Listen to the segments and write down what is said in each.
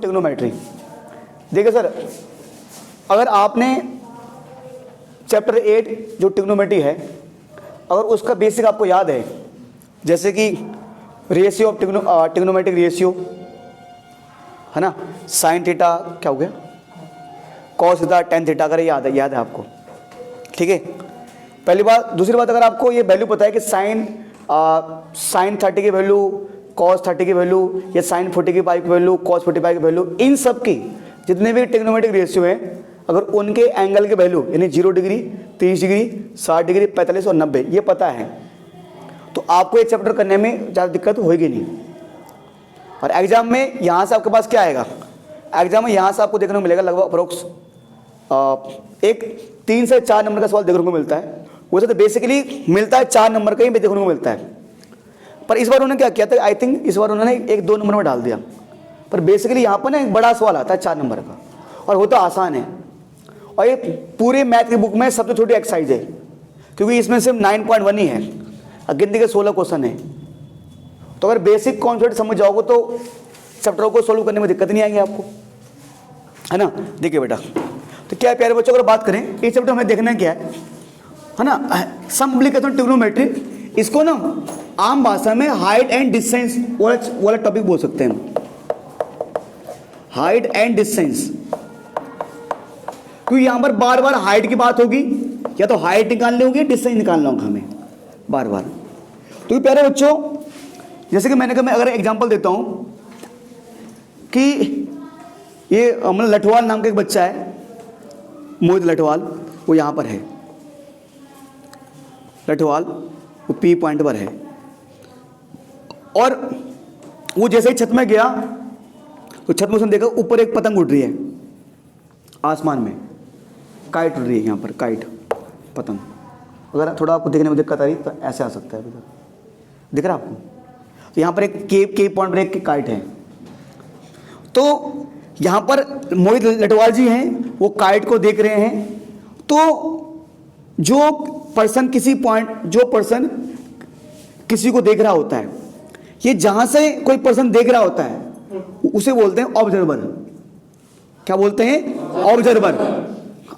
Trigonometry. देखिए sir, अगर आपने चैप्टर 8 जो ट्रिग्नोमेट्री है, अगर उसका बेसिक आपको याद है, जैसे कि रेशियो ऑफ ट्रिग्नोमेट्रिक रेशियो है ना, साइन थीटा क्या हो गया, कॉस थीटा, टेन थीटा, अगर याद है आपको, ठीक है। पहली बात। दूसरी बात, अगर आपको ये वैल्यू पता है कि साइन 30 की वैल्यू, कॉस 30 की वैल्यू, या साइन 45 की वैल्यू, कॉस 45 की वैल्यू, इन सब की जितने भी ट्रिग्नोमेट्रिक रेशियो हैं, अगर उनके एंगल के वैल्यू यानी 0 डिग्री, 30 डिग्री, 60 डिग्री, 45 और 90 ये पता है, तो आपको ये चैप्टर करने में ज़्यादा दिक्कत होगी नहीं। और एग्जाम में यहाँ से आपके पास क्या आएगा, एग्जाम में यहाँ से आपको देखने को मिलेगा लगभग अप्रोक्स एक 3 से 4 नंबर का सवाल देखने को मिलता है। वैसे तो बेसिकली मिलता है 4 नंबर का ही देखने को मिलता है, पर इस बार उन्होंने क्या किया था, आई थिंक इस बार उन्होंने 1-2 नंबर में डाल दिया, पर बेसिकली यहाँ पर ना एक बड़ा सवाल आता है 4 नंबर का, और वो तो आसान है। और ये पूरे मैथ की बुक में सबसे छोटी एक्सरसाइज है, क्योंकि इसमें सिर्फ 9.1 ही है, गिनती के 16 क्वेश्चन है। तो अगर बेसिक कॉन्सेप्ट समझ जाओगे तो चैप्टरों को सोल्व करने में दिक्कत नहीं आएगी आपको, है ना। देखिए बेटा, तो क्या है प्यारे बच्चों, अगर बात करें इस चैप्टर में देखना क्या है ना, सिंप्लीफिकेशन ट्रिग्नोमेट्री, इसको ना आम भाषा में हाइट एंड डिस्टेंस वाला टॉपिक बोल सकते हैं, हाइट एंड डिस्टेंस। क्योंकि यहां पर बार बार हाइट की बात होगी, या तो हाइट निकालनी होगी, डिस्टेंस निकालना होगा हमें बार बार। तो प्यारे बच्चों, जैसे कि मैंने कहा, मैं अगर एग्जांपल देता हूं कि ये मतलब लठवाल नाम का एक बच्चा है, मोहित लठवाल, वो यहां पर है, लठवाल वो P पॉइंट पर है, और वो जैसे ही छत में गया तो छत में उसने देखा ऊपर एक पतंग उड़ रही है आसमान में, काइट उड़ रही है, यहाँ पर काइट पतंग। अगर थोड़ा आपको देखने में दिक्कत आ रही तो ऐसे आ सकता है, दिख रहा है आपको। तो यहाँ पर एक के पॉइंट पर एक काइट है, तो यहाँ पर मोहित लटवाल जी हैं, वो काइट को देख रहे हैं। तो जो पर्सन किसी को देख रहा होता है, ये जहां से कोई पर्सन देख रहा होता है उसे बोलते हैं ऑब्जर्वर। क्या बोलते हैं? ऑब्जर्वर।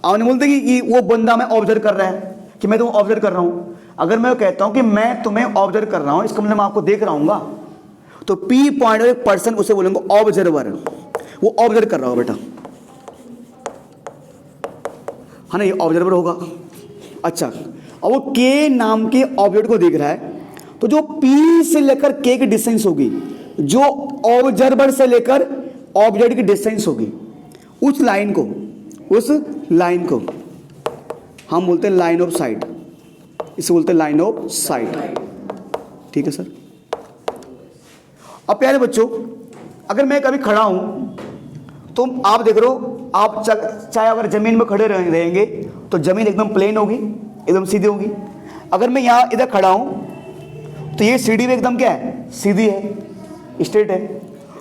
आपने बोलते हैं कि वो बंदा मैं ऑब्जर्व कर रहा है, कि मैं तुम्हें ऑब्जर्व कर रहा हूं। अगर मैं कहता हूं कि मैं तुम्हें ऑब्जर्व कर रहा हूं, इसका मतलब मैं आपको देख रहा हूंगा, तो पी पॉइंट और एक पर्सन, उसे बोलेंगे ऑब्जर्वर। वो ऑब्जर्व कर रहा हो बेटा, है ना, ये ऑब्जर्वर होगा। अच्छा, अब वो के नाम के ऑब्जेक्ट को देख रहा है, तो जो पी से लेकर के की डिस्टेंस होगी, जो ऑब्जर्वर से लेकर ऑब्जेक्ट की डिस्टेंस होगी, उस लाइन को हम बोलते हैं लाइन ऑफ साइट। इसे बोलते हैं लाइन ऑफ साइट। ठीक है सर। अब प्यारे बच्चों, अगर मैं कभी खड़ा हूं, तो आप देख रहे हो, आप चाहे अगर जमीन में खड़े रहेंगे तो जमीन एकदम प्लेन होगी, एकदम सीधी होगी। अगर मैं यहां इधर खड़ा हूं तो ये सीढ़ी भी एकदम क्या है, सीधी है, स्ट्रेट है।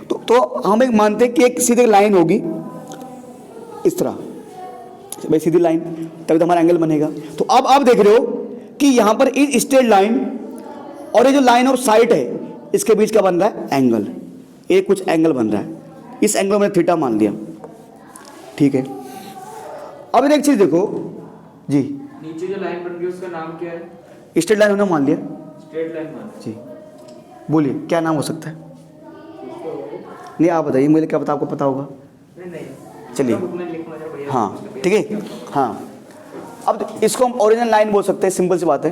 तो हम एक मानते हैं कि एक सीधी लाइन होगी इस तरह, भाई सीधी लाइन, तभी तो हमारा एंगल बनेगा। तो अब आप देख रहे हो कि यहां पर इस स्ट्रेट लाइन और ये जो लाइन ऑफ साइट है, इसके बीच क्या बन रहा है, एंगल। एक कुछ एंगल बन रहा है, इस एंगल में थीटा मान लिया। ठीक है। अब एक चीज देखो जी, नीचे जो लाइन बन रही है उसका नाम क्या है? स्ट्रेट लाइन हमने मान लिया, स्ट्रेट लाइन मान जी। बोलिए क्या नाम हो सकता है? नहीं आप बताइए, मुझे क्या पता, आपको पता होगा। नहीं चलिए, हाँ ठीक है। हाँ, अब इसको हम ओरिजिनल लाइन बोल सकते हैं, सिंपल सी बात है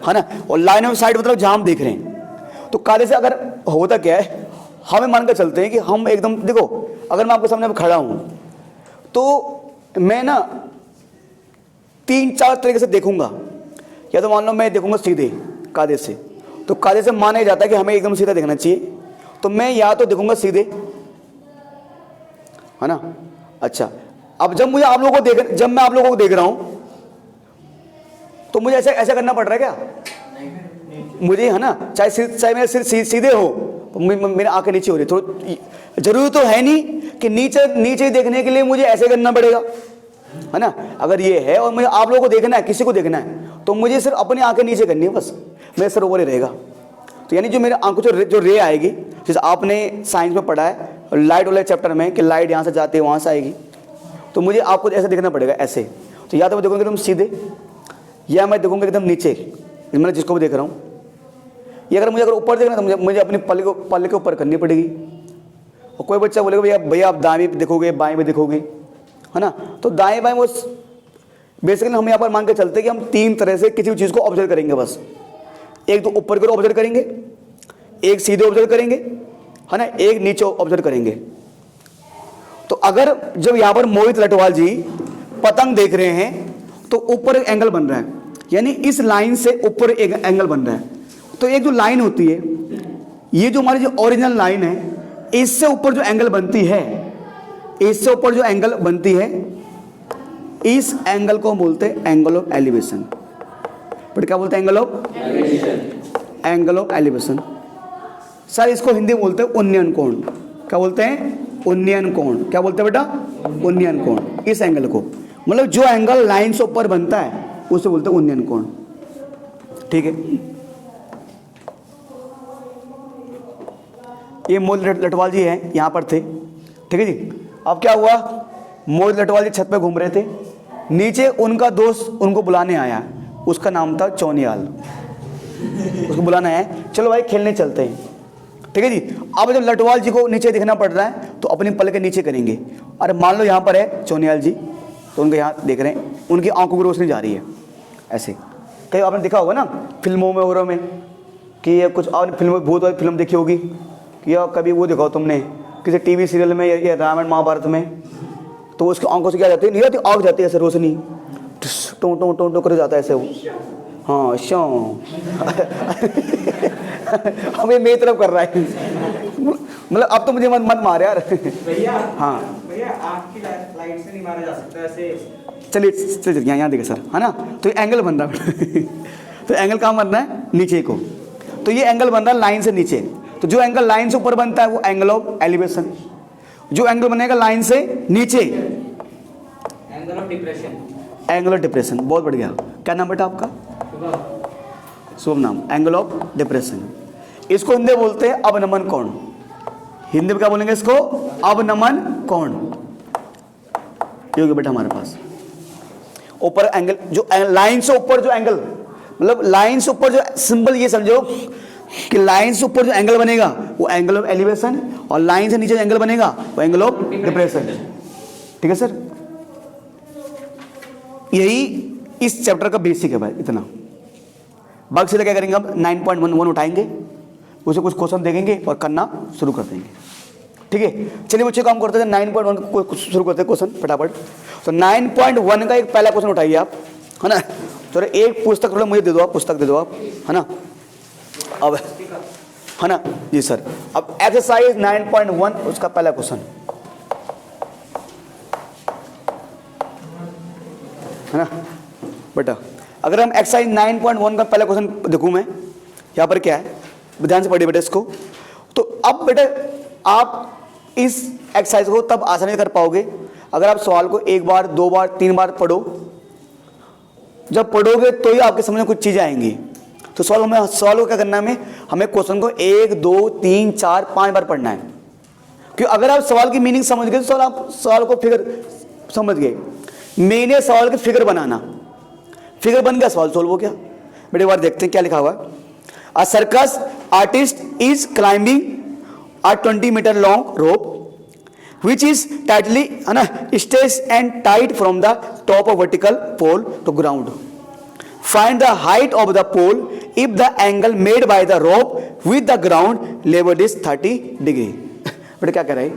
ना। और लाइन ऑफ साइट मतलब जहां हम देख रहे हैं। तो काले से अगर होता क्या है, हमें मानकर चलते हैं कि हम एकदम, देखो अगर मैं आपके सामने खड़ा हूं तो मैं ना 3-4 तरीके से देखूंगा। या तो मान लो मैं देखूंगा सीधे कायदे से, तो कायदे से माना जाता है कि हमें एकदम सीधा देखना चाहिए, तो मैं या तो देखूंगा सीधे, है ना। अच्छा, अब जब मैं आप लोगों को देख रहा हूं तो मुझे ऐसा करना पड़ रहा है क्या? मुझे, है ना, चाहे मेरा सिर सीधे हो, मेरी आंखें नीचे हो रही, तो जरूरी तो है नहीं कि नीचे देखने के लिए मुझे ऐसे करना पड़ेगा, है ना। अगर ये है और मुझे आप लोगों को देखना है, किसी को देखना है, तो मुझे सिर्फ अपनी आंखें नीचे करनी है, बस मेरा सर ऊपर ही रहेगा। तो यानी जो मेरे आंखों जो रे आएगी, जैसे आपने साइंस में पढ़ा है लाइट वाले चैप्टर में कि लाइट यहाँ से जाती है वहाँ से आएगी, तो मुझे आपको ऐसे देखना पड़ेगा ऐसे। तो या तो मैं देखूँगा एकदम सीधे, या मैं देखूँगा एकदम नीचे, मैंने जिसको भी देख रहा हूँ। ये अगर मुझे ऊपर देखना तो मुझे अपनी पल्ले के ऊपर करनी पड़ेगी। और कोई बच्चा बोलेगा भैया भैया आप दाएं भी देखोगे बाएं भी देखोगे, है ना। तो दाएं बाएं वो बेसिकली हम यहाँ पर मान के चलते कि हम 3 तरह से किसी भी चीज़ को ऑब्जर्व करेंगे बस। एक तो ऊपर की ओर ऑब्जर्व करेंगे, एक सीधे ऑब्जर्व करेंगे, है ना, एक नीचे ऑब्जर्व करेंगे। तो अगर जब यहाँ पर मोहित लटवाल जी पतंग देख रहे हैं तो ऊपर एक एंगल बन रहा है, यानी इस लाइन से ऊपर एक एंगल बन रहा है। तो एक जो लाइन होती है, ये जो हमारी जो ओरिजिनल लाइन है, इससे ऊपर जो एंगल बनती है, इससे ऊपर जो एंगल बनती है, इस एंगल को बोलते हैं एंगल ऑफ एलिवेशन। बट क्या बोलते हैं? Angle of angle of elevation. Sir इसको हिंदी में बोलते हैं उन्नयन कोण। क्या बोलते हैं? उन्नयन कोण। क्या बोलते हैं बेटा? उन्नयन कोण। इस एंगल को, मतलब जो एंगल लाइन से ऊपर बनता है उसे बोलते हैं उन्नयन कोण। ठीक है, ये मोहित लटवाल जी हैं, यहाँ पर थे। ठीक है जी। अब क्या हुआ, मोहित लटवाल जी छत पे घूम रहे थे, नीचे उनका दोस्त उनको बुलाने आया, उसका नाम था चौनियाल। उसको बुलाना है, चलो भाई खेलने चलते हैं। ठीक है जी। अब जब लटवाल जी को नीचे दिखना पड़ रहा है तो अपनी पल के नीचे करेंगे। अरे मान लो यहाँ पर है चौनियाल जी, तो उनके यहाँ देख रहे हैं, उनकी आंखों की रोशनी जा रही है ऐसे। कहीं आपने देखा होगा ना फिल्मों में वगैरह में कि ये कुछ और फिल्मों भूत वाली फिल्म देखी होगी, या कभी वो देखा तुमने किसी टीवी सीरियल में या रामायण महाभारत में, तो उसकी आंखों से क्या जाती है, नहीं जाती, आग जाती है ऐसे रोशनी, टो टो टो टो कर जाता है ऐसे वो। हाँ शो अब ये मेरी तरफ कर रहा है, मतलब अब तो मुझे मत मार यार। भैया हाँ भैया आपकी लाइट से नहीं मारा जा सकता ऐसे। चलिए यहाँ देखिए सर, है ना। तो ये एंगल बन रहा है तो एंगल कहाँ बन रहा है? नीचे को। तो ये एंगल बन रहा है लाइन से नीचे। तो जो एंगल लाइन से ऊपर बनता है वो एंगल ऑफ एलिवेशन, जो एंगल बनेगा लाइन से नीचे angle of depression. Angle of depression. बहुत बढ़िया। क्या नाम बेटा आपका? शुभ नाम। एंगल ऑफ डिप्रेशन, इसको हिंदी में बोलते हैं अवनमन कोण। हिंदी में क्या बोलेंगे इसको? अवनमन कोण। ये हो गया बेटा हमारे पास ऊपर एंगल, जो लाइन से ऊपर जो एंगल, मतलब लाइन से ऊपर जो सिंबल, ये समझो कि लाइन से ऊपर जो एंगल बनेगा वो एंगल ऑफ एलिवेशन, और लाइन से नीचे जो एंगल बनेगा वो एंगल ऑफ डिप्रेशन। ठीक है सर, यही इस चैप्टर का बेसिक है भाई, इतना। बाकी सीधे क्या करेंगे, अब 9.11 उठाएंगे, उसे कुछ क्वेश्चन देखेंगे और करना शुरू कर देंगे। ठीक है, चलिए बच्चे काम करते हैं। 9.1 को शुरू करते हैं क्वेश्चन फटाफट। तो 9.1 का एक पहला क्वेश्चन उठाइए आप, है ना। तो एक पुस्तक थोड़ा मुझे दे दो आप, पुस्तक दे दो आप, है ना। अब है ना जी सर। अब एक्सरसाइज 9.1 उसका पहला क्वेश्चन, है ना बेटा। अगर हम एक्सरसाइज 9.1 का पहला क्वेश्चन देखूं मैं, यहाँ पर क्या है, ध्यान से पढ़िए बेटा इसको। तो अब बेटा आप इस एक्सरसाइज को तब आसानी से कर पाओगे अगर आप सवाल को 1 बार 2 बार 3 बार पढ़ो। जब पढ़ोगे तो ही आपके समझ में कुछ चीज़ें आएंगी। तो सवाल को क्या करना है, हमें क्वेश्चन को 1 2 3 4 5 बार पढ़ना है। क्योंकि अगर आप सवाल की मीनिंग समझ गए तो आप सवाल को फिगर समझ गए। मेन है सवाल की फिगर बनाना। फिगर बन गया, सवाल सोल्व हो गया। बेटे एक बार देखते हैं क्या लिखा हुआ है। A circus artist is climbing a 20 metre long rope which is tightly stretched and tied from the top of vertical pole to ground. Find the height of the pole if the angle made by the rope with the ground level is 30 degree. बेटा क्या कह रहा है,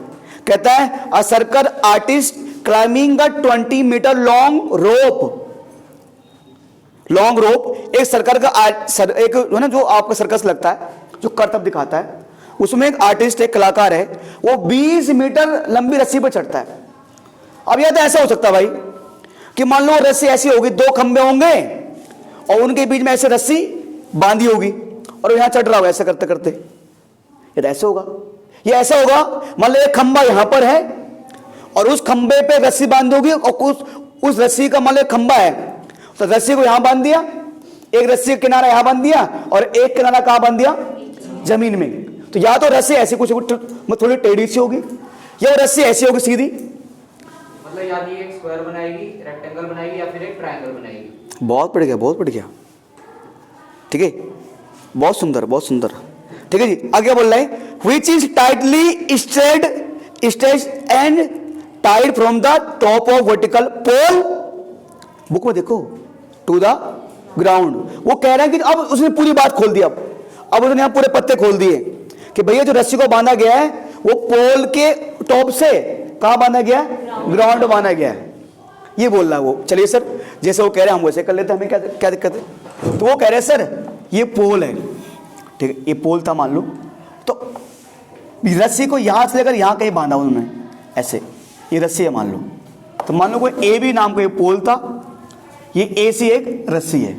कहता है a circus artist climbing a 20 meter long rope. Long rope, एक circus का एक है ना, जो आपका सर्कस लगता है, जो करतब दिखाता है, उसमें एक आर्टिस्ट, एक कलाकार है, वो 20 मीटर लंबी रस्सी पर चढ़ता है। अब यह तो ऐसा हो सकता है भाई कि मान लो रस्सी ऐसी होगी, 2 खंबे होंगे और उनके बीच में ऐसे रस्सी बांधी होगी और यहाँ चढ़ रहा होगा ऐसे करते करते। ये तो ऐसे होगा, ये ऐसा होगा, मान लो एक खंबा यहाँ पर है और उस खंबे पे रस्सी बांधी होगी और उस रस्सी का मान लो एक खंबा है, तो रस्सी को यहां बांध दिया, एक रस्सी का किनारा यहां बांध दिया और एक किनारा कहां बांध दिया, जमीन में। तो या तो रस्सी ऐसी कुछ थोड़ी टेढ़ी सी होगी, या वो रस्सी ऐसी होगी सीधी। मतलब या तो ये एक स्क्वायर बनाएगी, रेक्टेंगल बनाएगी, या फिर एक ट्रायंगल बनाएगी। बहुत बढ़ गया, बहुत बढ़ गया। ठीक है, बहुत सुंदर, बहुत सुंदर। ठीक है जी, आगे बोल रहा है which is tightly stretched and tied from the top of vertical pole, book में देखो, टू द ग्राउंड। वो कह रहा है कि अब उसने पूरी बात खोल दी। अब उसने यहाँ पूरे पत्ते खोल दिए कि भैया जो रस्सी को बांधा गया है वो पोल के टॉप से कहां बांधा गया है, ग्राउंड में बांधा गया है, ये बोल रहा है वो। चलिए सर, जैसे वो कह रहे हैं हम वैसे कर लेते हैं, हमें क्या क्या दिक्कत है। तो वो कह रहे हैं सर ये पोल है, ठीक है, ये पोल था मान लो, तो रस्सी को यहां से लेकर यहां कहीं बांधा उन्होंने ऐसे, ये रस्सी है मान लो। तो मान लो कोई ए बी नाम का ये पोल था, ये ए सी एक रस्सी है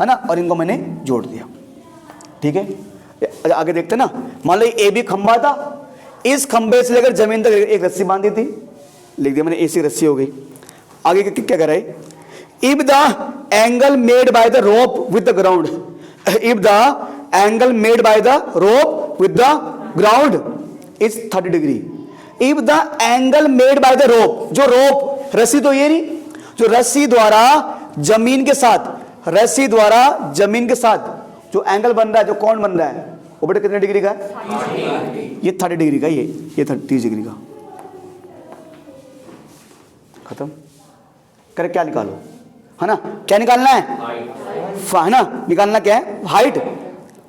ना, और इनको मैंने जोड़ दिया। ठीक है, आगे देखते ना, मान लो ए बी खंबा था, इस खंबे से लेकर जमीन तक एक रस्सी बांधी थी, लिख दिया मैंने, ए सी रस्सी हो गई। आगे क्या कर रहा है, if the angle made by the rope with the ground, if the angle made by the rope with the ground is 30 degree. If the angle made by the rope, जो रोप रस्सी तो ये नहीं, जो रस्सी द्वारा जमीन के साथ, रस्सी द्वारा जमीन के साथ जो एंगल बन रहा है, जो कोण बन रहा है, वो बेटा कितने डिग्री का है, ये 30 डिग्री का, ये 30 डिग्री का। खत्म करे, क्या निकालो, है ना, क्या निकालना है, है ना, निकालना क्या है, हाइट,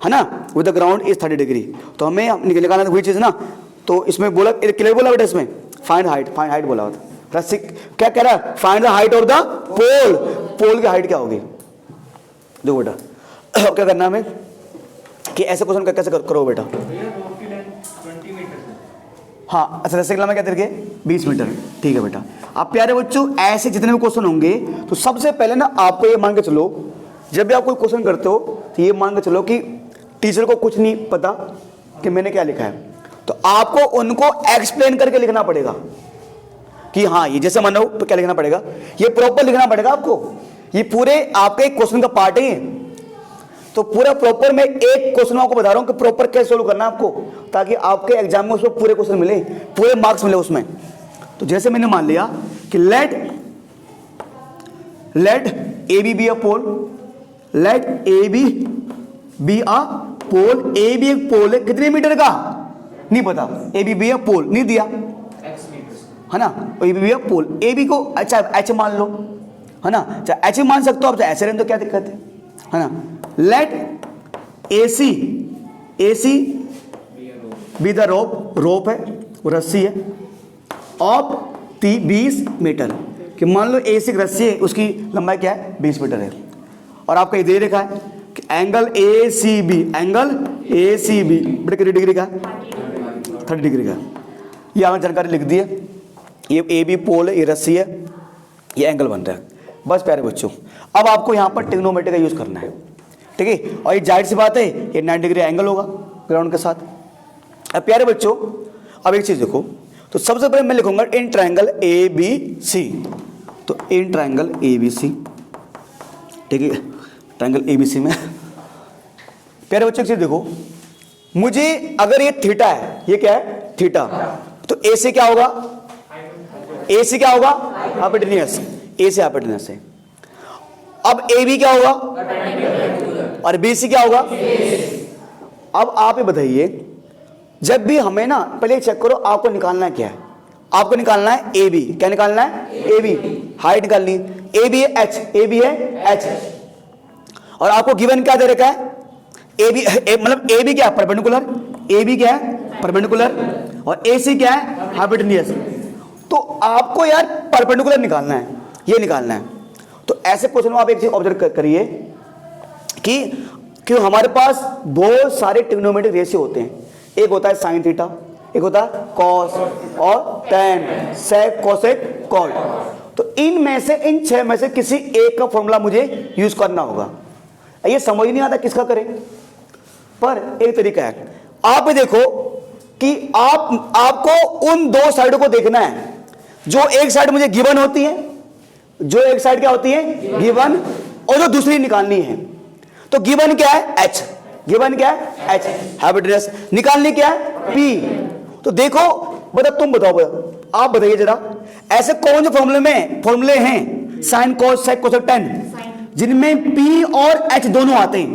है ना, with the ground is 30 degree. तो हमें निकालना वही चीज ना, तो इसमें बोला, क्लियर बोला बेटा, इसमें फाइंड हाइट बोला होता। रस्सी क्या कह रहा है, find the height of the pole, pole की हाइट क्या होगी। देखो बेटा क्या करना हमें, कि ऐसे क्वेश्चन कैसे करो बेटा। हाँ, अच्छा रस्सी का लंबा क्या तेरे के 20 मीटर, ठीक है बेटा। आप प्यारे बच्चों ऐसे जितने भी क्वेश्चन होंगे, तो सबसे पहले ना आपको ये मान के चलो, जब भी आप कोई क्वेश्चन करते हो तो ये मान के चलो कि टीचर को कुछ नहीं पता कि मैंने क्या लिखा है, तो आपको उनको एक्सप्लेन करके लिखना पड़ेगा कि हाँ ये जैसे मानो तो क्या लिखना पड़ेगा, ये प्रॉपर लिखना पड़ेगा आपको। ये पूरे आपके क्वेश्चन का पार्ट है ये, तो पूरा प्रॉपर मैं एक क्वेश्चन आपको बता रहा हूं कि प्रॉपर कैसे सोल्व करना है आपको, ताकि आपके एग्जाम में उसमें पूरे क्वेश्चन मिले, पूरे मार्क्स मिले उसमें। तो जैसे मैंने मान लिया कि let A B be a pole, let A B be a pole, A B एक पोल है, कितने मीटर का नहीं पता, ए बी बी अ पोल नहीं दिया, है ना, A B be a pole, A B को अच्छा एच मान लो, है ना, चाहे एच मान सकते हो आप, चाहे ऐसे रहने तो क्या दिक्कत है ना। Let A C be the rope है, वो रस्सी है, ऑफ 20 मीटर, कि मान लो ए सी रस्सी है, उसकी लंबाई क्या है 20 मीटर है, और आपका ये दे रखा है कि एंगल ए सी बी बेटा कितनी डिग्री का, 30 डिग्री का। ये हमें जानकारी लिख दी है, ये ए बी पोल है, ये रस्सी है, ये एंगल बन रहा है। बस प्यारे बच्चों, अब आपको यहाँ पर ट्रिग्नोमेट्री का यूज करना है, ठीक है, और ये जाहिर सी बात है ये 90 डिग्री एंगल होगा ग्राउंड के साथ। अब प्यारे बच्चों अब एक चीज देखो, तो सबसे पहले मैं लिखूंगा in triangle A B C, तो in triangle A B C, ठीक है, ट्रायंगल ए बी सी में प्यारे बच्चों एक चीज देखो, मुझे अगर ये थीटा है, ये क्या है थीटा, तो ए से क्या होगा, ए से क्या होगा हाइपोटेन्यूस, ए से हाइपोटेन्यूस है। अब ए बी क्या होगा और बी सी क्या होगा। अब आप ये बताइए, जब भी हमें ना पहले चेक करो आपको निकालना है क्या है, आपको निकालना है ए बी, क्या निकालना है ए बी, हाइट निकालनी, ए बी है एच, ए बी है एच, और आपको गिवन क्या दे रखा है ए बी, मतलब ए बी क्या है परपेंडिकुलर, ए बी क्या है परपेंडिकुलर, और ए सी क्या है हाइपोटेन्यूस। तो आपको यार परपेंडिकुलर निकालना है, ये निकालना है। तो ऐसे क्वेश्चन में आप एक चीज ऑब्जर्व करिए कि हमारे पास बहुत सारे ट्रिग्नोमेट्रिक रेशियो होते हैं, एक होता है साइन थीटा, एक होता है कॉस और टेन, सेक, कोसेक, कॉट। तो इनमें से इन 6 में से किसी एक का फॉर्मूला मुझे यूज करना होगा। ये समझ नहीं आता किसका करें, पर एक तरीका है, आप ये देखो कि आपको उन 2 साइडों को देखना है, जो एक साइड मुझे गिवन होती है, जो एक साइड क्या होती है गिवन, और जो दूसरी निकालनी है। तो गिवन क्या है एच, गिवन क्या है एच, हाइपोटेनस निकालनी क्या है पी। तो देखो बता, तुम बताओ, बता आप बताइए जरा, ऐसे कौन से फॉर्मूले हैं sine cos sec cosec tan जिनमें पी और एच दोनों आते हैं?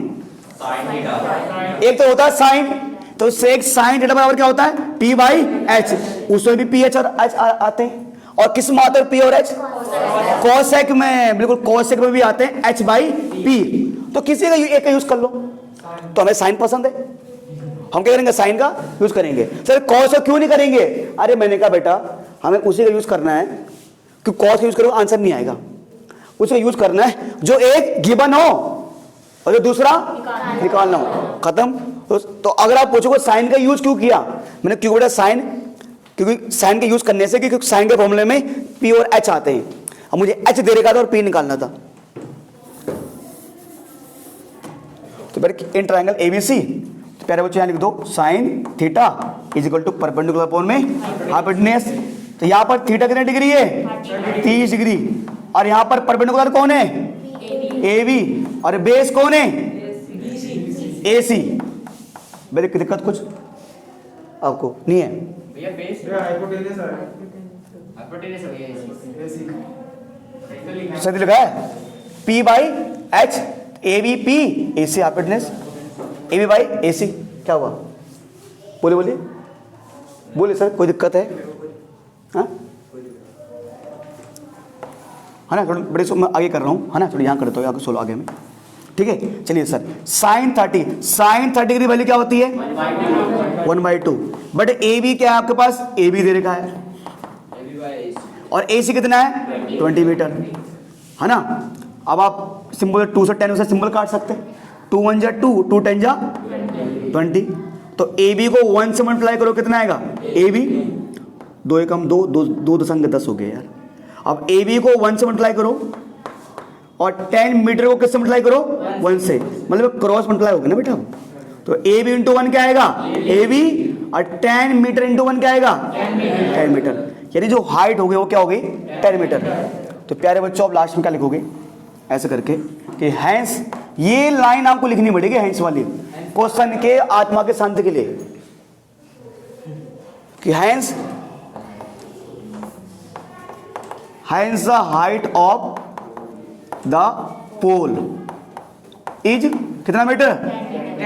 एक तो होता है साइन, तो सेक साइन थीटा बराबर क्या होता है पी बाई एच, उसमें भी पी एच और एच आते हैं। और किस में आते हैं पी और एच? कॉसेक में, बिल्कुल कॉसेक में भी आते हैं एच बाई पी। तो किसी का एक का यूज कर लो। तो हमें साइन पसंद है, हम क्या करेंगे साइन का यूज करेंगे। सर कॉस क्यों नहीं करेंगे? अरे मैंने कहा बेटा हमें उसी का यूज करना है, क्योंकि कॉस का यूज करोगे आंसर नहीं आएगा। उसे यूज करना है जो एक गिवन हो और जो दूसरा निकालना हो, खत्म। तो अगर आप पूछोगे साइन का यूज क्यों किया, मैंने क्यों बेटा साइन, क्योंकि साइन का यूज करने से, क्योंकि साइन के फॉर्मूले में पी और एच आते हैं। अब मुझे एच दे रखा था और पी निकालना था। तो बेटा इन ट्रायंगल एबीसी, तो प्यारे बच्चों यहां लिख दो sine theta is equal to perpendicular upon में हाइपोटेनस। तो यहां पर थीटा कितने डिग्री है 30 डिग्री, और यहां पर परपेंडिकुलर कौन है ए बी, और बेस कौन है ए सी। मेरी दिक्कत कुछ आपको नहीं है? भैया बेस हाइपोटेनस है, हाइपोटेनस हो गया एसी सही लिखा है P by H, A B P A C hypotenuse, A B by A C. क्या हुआ बोले बोलिए बोले सर कोई दिक्कत है? हाँ है ना, थोड़ी बड़े मैं आगे कर रहा हूँ है ना, थोड़ी यहाँ करता हूँ आगे सोलो आगे में, ठीक है। चलिए सर साइन 30 की वैल्यू क्या होती है 1/2, बट ए बी क्या है आपके पास, ए बी दे रखा है, और ए सी कितना है 20 मीटर, है ना। अब आप सिंबल 2 से 10 से सिंबल काट सकते हैं, 2 1 जा 2, 2 10 जा 20। तो ए बी को 1 से मल्टीप्लाई करो कितना आएगा ए बी, 2 एकम 2, 2 दशमलव 10 हो गए यार। अब ए बी को 1 से मल्टीप्लाई करो और 10 मीटर को किससे मल्टीप्लाई करो 1 से, मतलब क्रॉस मल्टीप्लाई होगा ना बेटा। तो ए बी इंटू 1 क्या आएगा ए बी, और 10 मीटर इंटू 1 क्या आएगा 10 मीटर, यानी जो हाइट हो गई वो क्या हो गई 10 मीटर। तो प्यारे बच्चों आप लास्ट में क्या लिखोगे ऐसे करके कि हैंस, ये लाइन आपको लिखनी पड़ेगी हैंस वाली क्वेश्चन के आत्मा के शांति के लिए, कि hence the height of the pole is कितना मीटर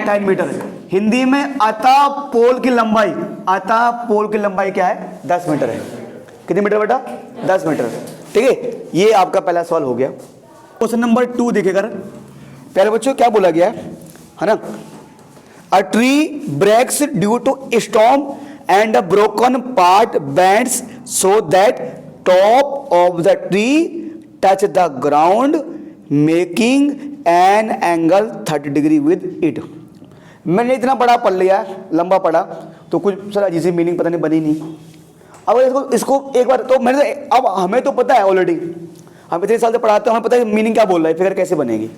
10 मीटर। हिंदी में अतः पोल की लंबाई, अतः पोल की लंबाई क्या है 10 मीटर है। कितने मीटर बेटा 10 मीटर, ठीक है। ये आपका पहला सवाल हो गया। क्वेश्चन नंबर 2 देखेगा प्यारे बच्चों क्या बोला गया है ना, a tree breaks due to storm and a broken part bends so that top of the tree touch the ground making an angle 30 degree with it. मैंने इतना बड़ा पढ़ लिया, लंबा पढ़ा, तो कुछ सर अजीब सी मीनिंग पता नहीं बनी नहीं। अब इसको एक बार तो मैंने, अब हमें तो पता है ऑलरेडी, हम इतने साल से पढ़ाते हैं, हमें पता है मीनिंग क्या बोल रहा है, फिगर कैसे बनेगी।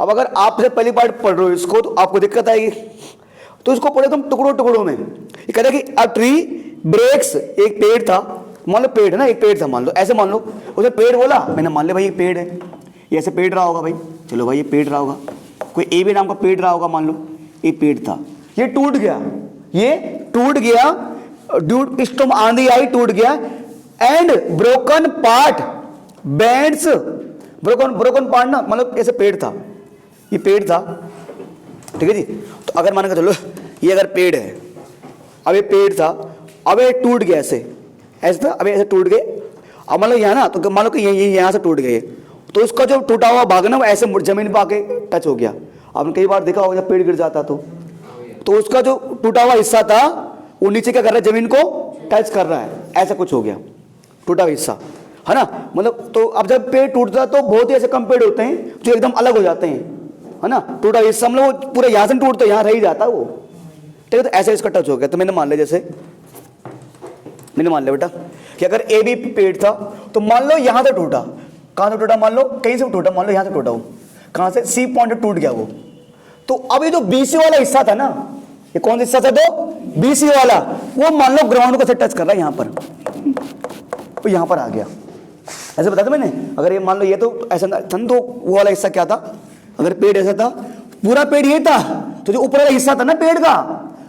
अब अगर आप से पहली बार पढ़ रहे हो इसको तो आपको दिक्कत आएगी, तो इसको पढ़े तुम टुकड़ों में। ये कह रहे कि अ ट्री ब्रेक्स, एक पेड़ था, मान लो पेड़ है ना, एक पेड़ था मान लो, ऐसे मान लो उसे पेड़ बोला, मैंने मान लिया भाई ये पेड़ है, ये ऐसे पेड़ रहा होगा भाई, चलो भाई ये पेड़ रहा होगा, कोई ए बी नाम का पेड़ रहा होगा, मान लो ये पेड़ था, ये टूट गया, ये टूट गया, ड्यू स्टॉर्म आंधी आई टूट गया, and broken part bends, broken part ना मतलब ऐसे पेड़ था, ये पेड़ था, ठीक है जी। तो अगर मान के चलो ये अगर पेड़ है, अब ये पेड़ था, अब ये टूट गया ऐसे था, अब ऐसे टूट गए, अब मान लो यहाँ ना, तो मान लो कि ये यहाँ से टूट गए, तो उसका जो टूटा हुआ भाग ना वो ऐसे जमीन पे आके टच हो गया। आपने कई बार देखा होगा जब पेड़ गिर जाता तो उसका जो टूटा हुआ हिस्सा था वो नीचे क्या कर रहा है, जमीन को टच कर रहा है, ऐसा कुछ हो गया टूटा हुआ हिस्सा, है ना। मतलब तो अब जब पेड़ टूटता है तो बहुत ही ऐसे कम पेड़ होते हैं जो एकदम अलग हो जाते हैं, है ना। टूटा हिस्सा मतलब पूरा यहाँ से टूटता है, यहाँ रह ही जाता है वो, ठीक है। तो ऐसे इसका टच हो गया। तो मैंने मान लिया, जैसे मैंने मान लिया बेटा कि अगर ए बी पेड़ था, तो मान लो यहाँ से टूटा, कहाँ से टूटा, मान लो कहीं से टूटा, मान लो यहाँ से टूटा, वो कहाँ से सी पॉइंट टूट गया वो। तो अब ये जो बीसी वाला हिस्सा था ना, ये कौन सा हिस्सा था, तो बीसी वाला, वो मान लो ग्राउंड को से टच कर रहा है यहाँ पर, तो यहाँ पर आ गया। ऐसे बता था मैंने, अगर ये मान लो ये तो ऐसा था, तो वो वाला हिस्सा क्या था, अगर पेड़ ऐसा था, पूरा पेड़ ये था तो जो ऊपर वाला हिस्सा था ना पेड़ का,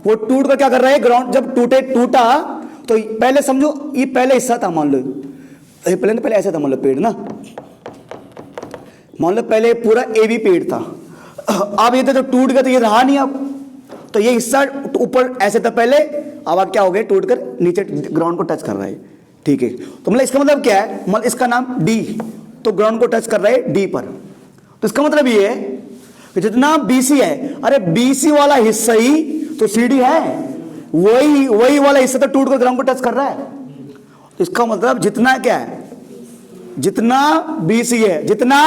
वो टूट कर क्या कर रहा है, ग्राउंड जब टूटा तो पहले समझो ये पहले हिस्सा था, मान लो पहले ऐसा था, मान लो पेड़ ना, मान लो पहले पूरा ए बी पेड़ था, अब ये तो टूट गया तो ये रहा नहीं, अब तो ये हिस्सा ऊपर ऐसे था पहले, अब क्या हो गया, टूट कर नीचे ग्राउंड को टच कर रहा है, ठीक है। तो मतलब इसका मतलब क्या है, मतलब इसका नाम डी, तो ग्राउंड को टच कर रहा है डी पर, तो इसका मतलब ये है कि जितना बीसी है, अरे बीसी वाला हिस्सा ही तो सीडी है, वही वाला हिस्सा तो टूट कर ग्राउंड को टच कर रहा है, तो इसका मतलब जितना क्या है, जितना बीसी है, जितना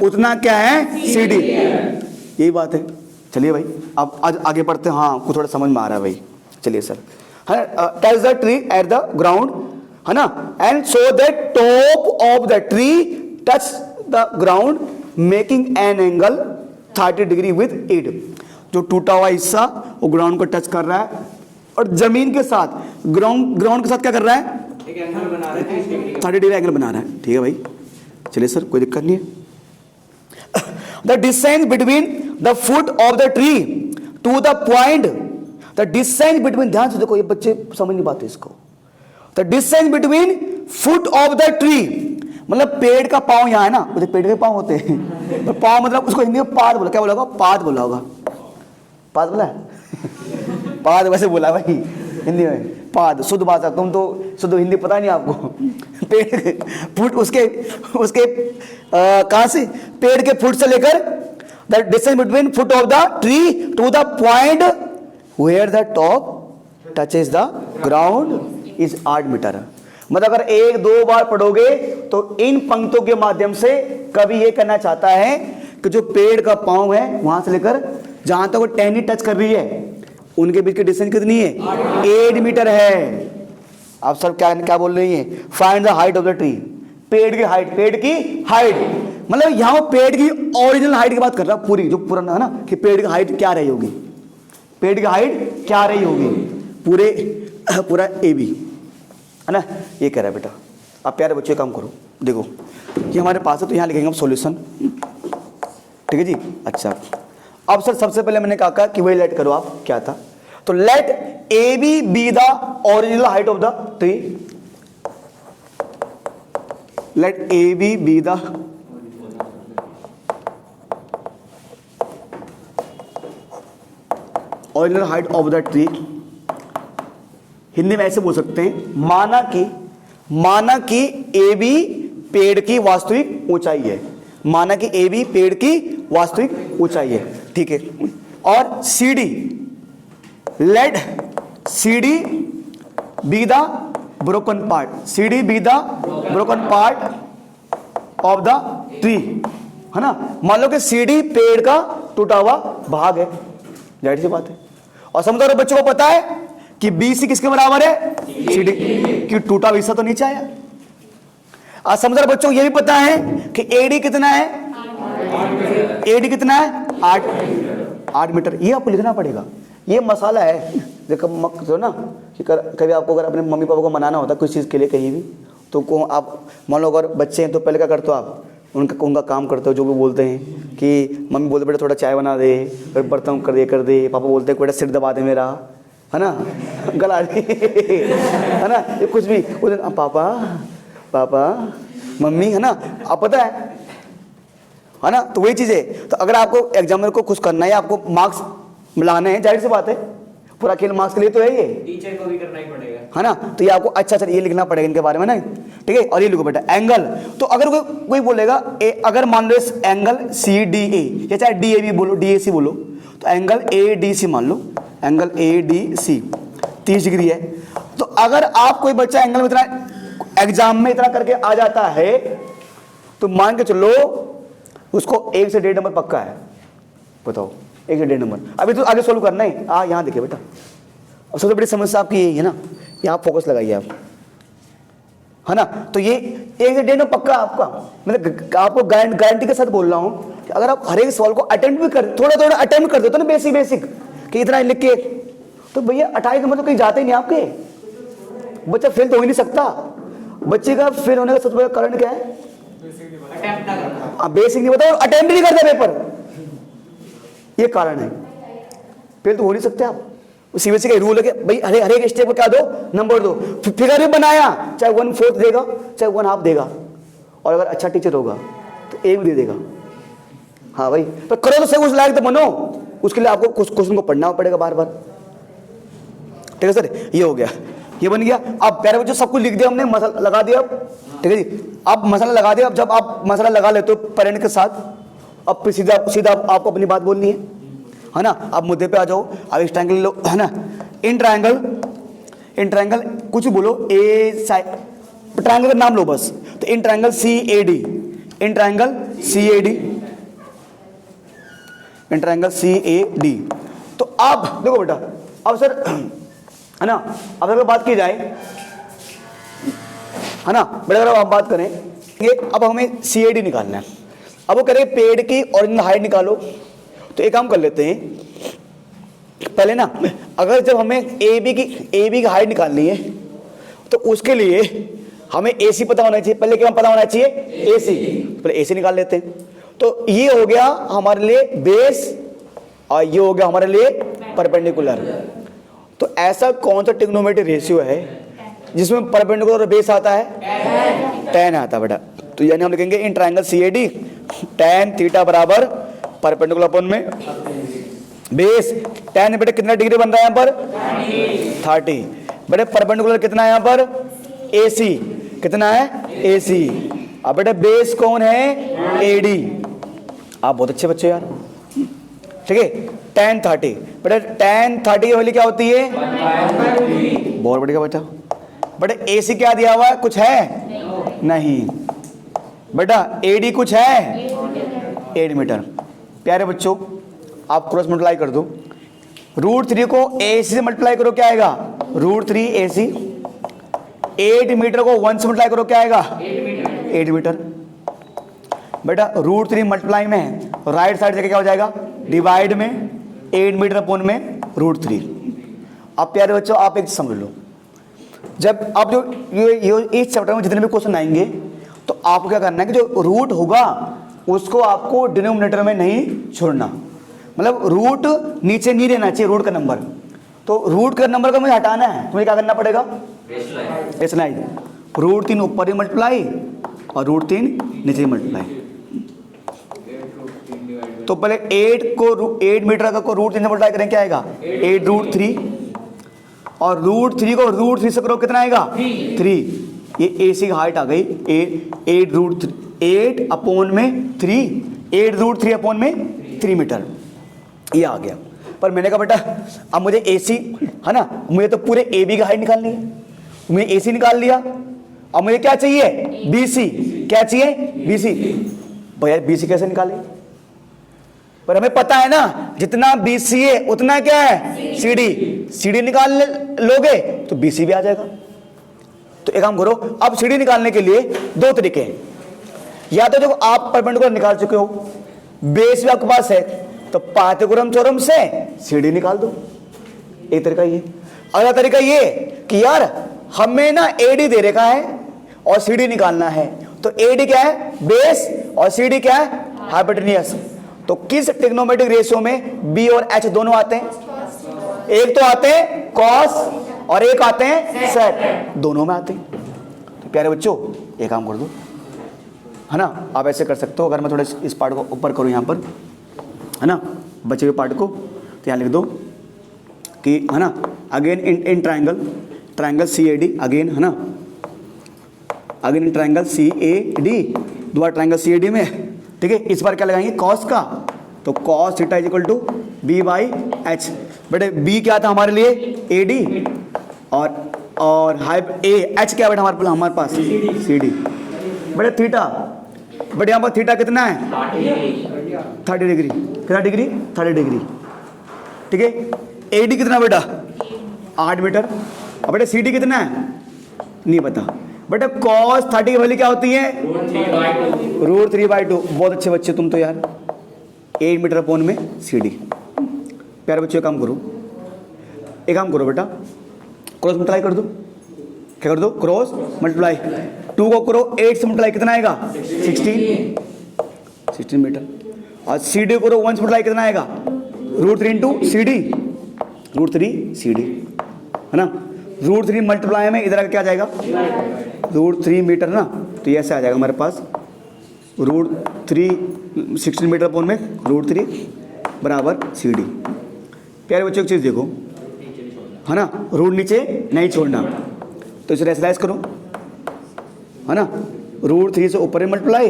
उतना क्या है, सीडी, यही बात है। चलिए भाई अब आज आगे पढ़ते हैं, हाँ कुछ थोड़ा समझ में आ रहा है भाई, चलिए sir. Touch the tree at the ground, है ना, and so the top of the tree touch the ground making an angle 30 degree with it. जो टूटा हुआ हिस्सा वो ग्राउंड को टच कर रहा है और जमीन के साथ ग्राउंड के साथ क्या कर रहा है, एक एंगल बना रहे थे 30 डिग्री 30 डिग्री एंगल बना रहा है, ठीक है भाई। चलिए सर कोई दिक्कत नहीं है। The distance between the foot of the tree to the point, the distance between, ध्यान से देखो ये बच्चे समझ नहीं पाते इसको, the distance between foot of the tree, मतलब पेड़ का पांव यहाँ है ना, मुझे पेड़ के पांव होते हैं, तो पांव मतलब उसको हिंदी में पाद बोला, क्या बोला होगा, पाद बोला होगा, पाद बोला पाद वैसे बोला भाई हिंदी में, पाद शुद्ध भाषा, तुम तो शुद्ध हिंदी पता नहीं आपको। पेड़ फुट उसके कहां से, पेड़ के फुट से लेकर the distance between foot of the tree to the point where the top touches the ground is 8 metre. मतलब अगर 1-2 बार पढ़ोगे तो इन पंक्तियों के माध्यम से कवि ये कहना चाहता है कि जो पेड़ का पांव है वहां से लेकर जहां तक वो टहनी टच कर रही है उनके बीच की डिस्टेंस कितनी है, 8 मीटर है। आप सब क्या बोल रही हैं, find the height of the tree, पेड़ की हाइट, पेड़ की हाइट, मतलब यहां पेड़ की ओरिजिनल हाइट की बात कर रहा हूं, पूरी जो पुराना है ना, कि पेड़ की हाइट क्या रही होगी, पेड़ की हाइट क्या रही होगी, पूरा ए बी है ना, ये कह रहा है बेटा। आप प्यारे बच्चे काम करो, देखो ये हमारे पास है तो यहां लिखेंगे हम सॉल्यूशन, ठीक है जी। अच्छा अब सर सबसे पहले मैंने कहा कि वही लेट करो आप, क्या था, तो let A B the original height of the tree, let A B the original height of the tree. Hindi में ऐसे बोल सकते हैं, माना कि ए बी पेड़ की वास्तविक ऊंचाई है, माना कि ए बी पेड़ की वास्तविक ऊंचाई है, ठीक है। और C D, let C D be the broken part, C D be the broken part of the tree, है ना। मान लो कि सी डी पेड़ का टूटा हुआ भाग है, जाहिर सी बात है। और समझो बच्चों को पता है कि बी सी किसके बराबर है, सी डी, कि टूटा हुआ हिस्सा तो नीचे आया। आज समझो बच्चों को यह भी पता है कि एडी कितना है, एडी कितना है, 8 मीटर। ये आपको लिखना पड़ेगा, ये मसाला है। देखो ना कि कभी आपको अगर अपने मम्मी पापा को मनाना होता कुछ चीज़ के लिए कहीं भी, तो आप मान लो अगर बच्चे हैं तो पहले क्या करते हो आप, उनका काम करते हो, जो भी बोलते हैं कि मम्मी बोलते बेटा थोड़ा चाय बना दे, फिर बर्तन कर दे, पापा बोलते बेटा सिर दबा दे मेरा, है ना, गला है ना, ये कुछ भी पापा मम्मी, है ना, आप पता है ना। तो वही चीज़ है। तो अगर आपको एग्जामिनर को खुश करना है, आपको मार्क्स मिलाने हैं, जाहिर सी बात है, पूरा खेल मार्क्स के लिए तो है ये, टीचर को भी करना ही पड़ेगा, है ना। तो ये आपको अच्छा ये लिखना पड़ेगा इनके बारे में ना, ठीक है। और ये लिखो बेटा एंगल, तो अगर कोई बोलेगा अगर मान लो इस एंगल सी डी ए, या चाहे डी ए बी बोलो, डी ए सी बोलो, तो एंगल ए डी सी मान लो, angle A D C 30 degree है। तो अगर आप कोई बच्चा एंगल में इतना एग्जाम में इतना करके आ जाता है तो मान के चलो उसको 1 से 1.5 नंबर पक्का है। बताओ 1 से 1.5 नंबर। अभी तो आगे सोल्व करना है। यहाँ देखिए बेटा, अब सबसे बड़ी समस्या आपकी यही है ना, यहाँ फोकस लगाइए आप, है ना। तो ये 1 से 1.5 नंबर पक्का आपका, मतलब आपको गारंटी के साथ बोल रहा हूँ कि अगर आप हर एक सवाल को अटेम्प्ट भी कर, थोड़ा अटेम्प्ट कर देते हो ना, बेसिक कि इतना लिख के, तो भैया 28 नंबर तो कहीं जाते ही नहीं आपके। बच्चा फेल तो हो ही नहीं सकता। बच्चे का फेल होने का सबसे बड़ा कारण क्या है, बेसिक नहीं बताओ, अटेम्प्ट नहीं करता पेपर। ये कारण है, फेल तो हो नहीं सकते आप। सीबीएसई का रूल है कि भाई हर एक स्टेप को क्या दो, नंबर दो। फिगर भी बनाया, चाहे 1/4 देगा चाहे 1/2 देगा, और अगर अच्छा टीचर होगा तो 1 भी दे देगा। हाँ भाई, पर करो तो सही, उस लायक तो बनो, उसके लिए आपको कुछ क्वेश्चन को पढ़ना पड़ेगा बार बार। ठीक है सर, ये हो गया, ये बन गया। अब प्यारे बच्चों सब कुछ लिख दिया हमने, मसाला लगा दिया। ठीक है जी, अब मसाला लगा दिया। अब जब आप मसाला लगा लेते हो पेरेंट के साथ, अब फिर सीधा सीधा आपको अपनी बात बोलनी है ना। अब मुद्दे पे आ जाओ। अब इस ट्रायंगल लो, है ना। इन ट्रायंगल कुछ बोलो, ए साइड ट्रायंगल का नाम लो बस। तो in triangle C A D, in triangle C A D, in triangle C A D. तो अब देखो बेटा, अब सर है ना, अब अगर बात की जाए, है ना बेटा, अगर आप बात करें ये, अब हमें सी ए डी निकालना है। अब वो करें पेड़ की ओरिजिनल हाइट निकालो। तो एक काम कर लेते हैं पहले ना, अगर जब हमें ए बी की हाइट निकालनी है तो उसके लिए हमें ए सी पता होना चाहिए। पहले क्या पता होना चाहिए, ए सी। पहले ए सी निकाल लेते हैं। तो ये हो गया हमारे लिए बेस, और ये हो गया हमारे लिए परपेंडिकुलर। तो ऐसा कौन सा ट्रिग्नोमेट्रिक रेशियो है जिसमें परपेंडिकुलर और बेस आता है, tan आता है बेटा। तो यानी हम लिखेंगे in triangle C A D tan theta बराबर परपेंडिकुलर अपॉन में बेस। tan बेटा कितना डिग्री बन रहा है यहाँ पर, 30। बेटा परपेंडिकुलर कितना है यहाँ पर, AC कितना है, AC। अब बेटा बेस कौन है, AD। आप बहुत अच्छे बच्चे यार, ठीक है। tan 30 बेटा, tan 30 की वैल्यू क्या होती है, बहुत बढ़िया बेटा। बेटा AC क्या दिया हुआ है, कुछ है नहीं। बेटा AD कुछ है, 8 मीटर। प्यारे बच्चों आप क्रॉस मल्टीप्लाई कर दो, √3 को AC से मल्टीप्लाई करो क्या आएगा, √3 AC। 8 मीटर को 1 से मल्टीप्लाई करो क्या आएगा, 8 मीटर। बेटा √3 मल्टीप्लाई में राइट साइड से क्या हो जाएगा, डिवाइड में 8 मीटर अपॉन में √3। अब प्यारे बच्चों आप एक समझ लो, जब आप जो ये इस चैप्टर में जितने भी क्वेश्चन आएंगे तो आपको क्या करना है कि जो रूट होगा उसको आपको डिनोमिनेटर में नहीं छोड़ना। मतलब रूट नीचे नहीं रहना चाहिए, रूट का नंबर। तो रूट का नंबर को मुझे हटाना है, तो मुझे क्या करना पड़ेगा, रेशनलाइज। √3 ऊपर ही मल्टीप्लाई और √3 नीचे मल्टीप्लाई। तो पहले 8 मीटर को √3 से मल्टीप्लाई करें क्या आएगा, 8√3। और √3 को √3 से करो कितना आएगा, 3। ये AC की हाइट आ गई 8 अपॉन में 3, 8√3 अपॉन में 3 मीटर, ये आ गया। पर मैंने कहा बेटा अब मुझे AC है ना, मुझे तो पूरे AB की हाइट निकालनी है, मैंने AC निकाल लिया। अब मुझे क्या चाहिए, BC। क्या चाहिए, BC। भैया BC कैसे निकाले, पर हमें पता है ना जितना BC है उतना क्या है, CD निकाल लोगे तो BC भी आ जाएगा। तो एक काम करो, अब CD निकालने के लिए 2 तरीके हैं। या तो देखो आप परपेंडिकुलर निकाल चुके हो, बेस भी आपके पास है, तो पाइथागोरस थ्योरम से CD निकाल दो, एक तरीका ये। अगला तरीका ये कि यार हमें ना AD दे रखा है और CD निकालना है, तो AD क्या है, बेस, और CD क्या है, हाइपोटेन्यूज। तो किस ट्रिग्नोमेट्रिक रेशियो में B और H दोनों आते हैं, एक तो आते हैं कॉस और एक आते हैं सेक, दोनों में आते हैं। तो प्यारे बच्चों एक काम कर दो, है ना, आप ऐसे कर सकते हो। अगर मैं थोड़ा इस पार्ट को ऊपर करूं यहाँ पर, है ना, बचे हुए पार्ट को, तो यहाँ लिख दो कि है ना, again in triangle CAD, again है ना, अगेन इन ट्रायंगल CAD, दोबारा ट्रायंगल CAD में, ठीक है। इस बार क्या लगाएंगे, कॉस का, तो cos theta is equal to B/H। बेटे B क्या था हमारे लिए, AD, और H क्या बेटा हमारे पास CD। बेटे थीटा, बेटे यहाँ पर थीटा कितना है, 30 डिग्री। कितना डिग्री, 30 डिग्री, ठीक है। AD कितना बेटा, 8 मीटर। अब बेटा CD कितना है, नहीं पता। बेटा cos 30 की वैल्यू क्या होती है, √3/2। बहुत अच्छे बच्चे तुम तो यार, 8 मीटर अपॉन में CD। प्यारे बच्चों एक काम करो बेटा, क्रॉस मल्टीप्लाई कर दो। क्या कर दो, क्रॉस मल्टीप्लाई। 2 को करो 8 से मल्टीप्लाई, कितना आएगा, 16 मीटर। और CD करो 1 से मल्टीप्लाई, कितना आएगा, √3 into C D, √3 C D, है ना। √3 मल्टीप्लाई में इधर क्या आ जाएगा, √3 मीटर ना, तो ये ऐसे आ जाएगा हमारे पास √3 16 मीटर अपॉन में √3 बराबर सी डी। प्यारे बच्चों, एक चीज़ देखो, है ना, रूट नीचे नहीं छोड़ना, तो इसे रेसलाइज करो, है ना। √3 से ऊपर मल्टीप्लाई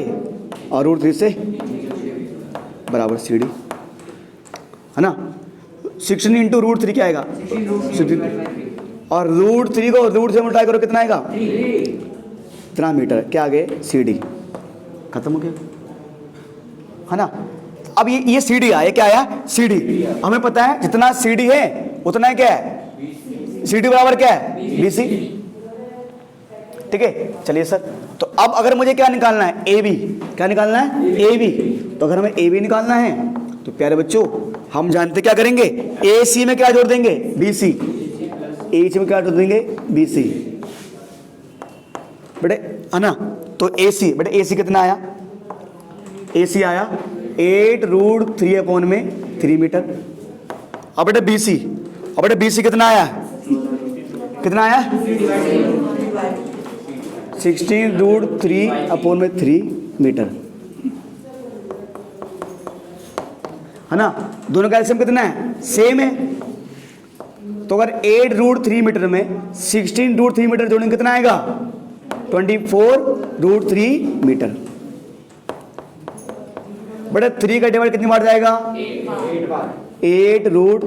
और √3 से बराबर सी डी, है ना। 16 इंटू √3 क्या आएगा, 16, और √3 को √3 से मल्टीप्लाई करो, कितना आएगा, इतना मीटर, क्या आ गए, सी डी, खत्म हो गया, है ना। अब ये सी डी आया, क्या आया, सी डी। हमें पता है जितना सी डी है उतना ही क्या है, सी डी बराबर क्या है, बी सी, ठीक है। चलिए सर, तो अब अगर मुझे क्या निकालना है, ए बी, क्या निकालना है, ए बी। तो अगर हमें ए बी निकालना है तो प्यारे बच्चों हम जानते क्या करेंगे, ए सी में क्या जोड़ देंगे, बी सी, ए सी में क्या जोड़ देंगे, बी सी, बेटे, है ना। तो ए सी, बेटे ए सी कितना आया, ए सी आया 8√3 अपॉन में 3 मीटर। अब बेटे बी सी, अब बेटे बी सी कितना आया, कितना आया, 16√3 अपॉन में 3 मीटर, है ना। दोनों का एलसीएम कितना है, सेम है। तो अगर 8√3 मीटर में 16√3 मीटर जोड़ेंगे कितना आएगा, 24√3 मीटर। बटे 3 का डिवाइड कितनी बार जाएगा, 8 √3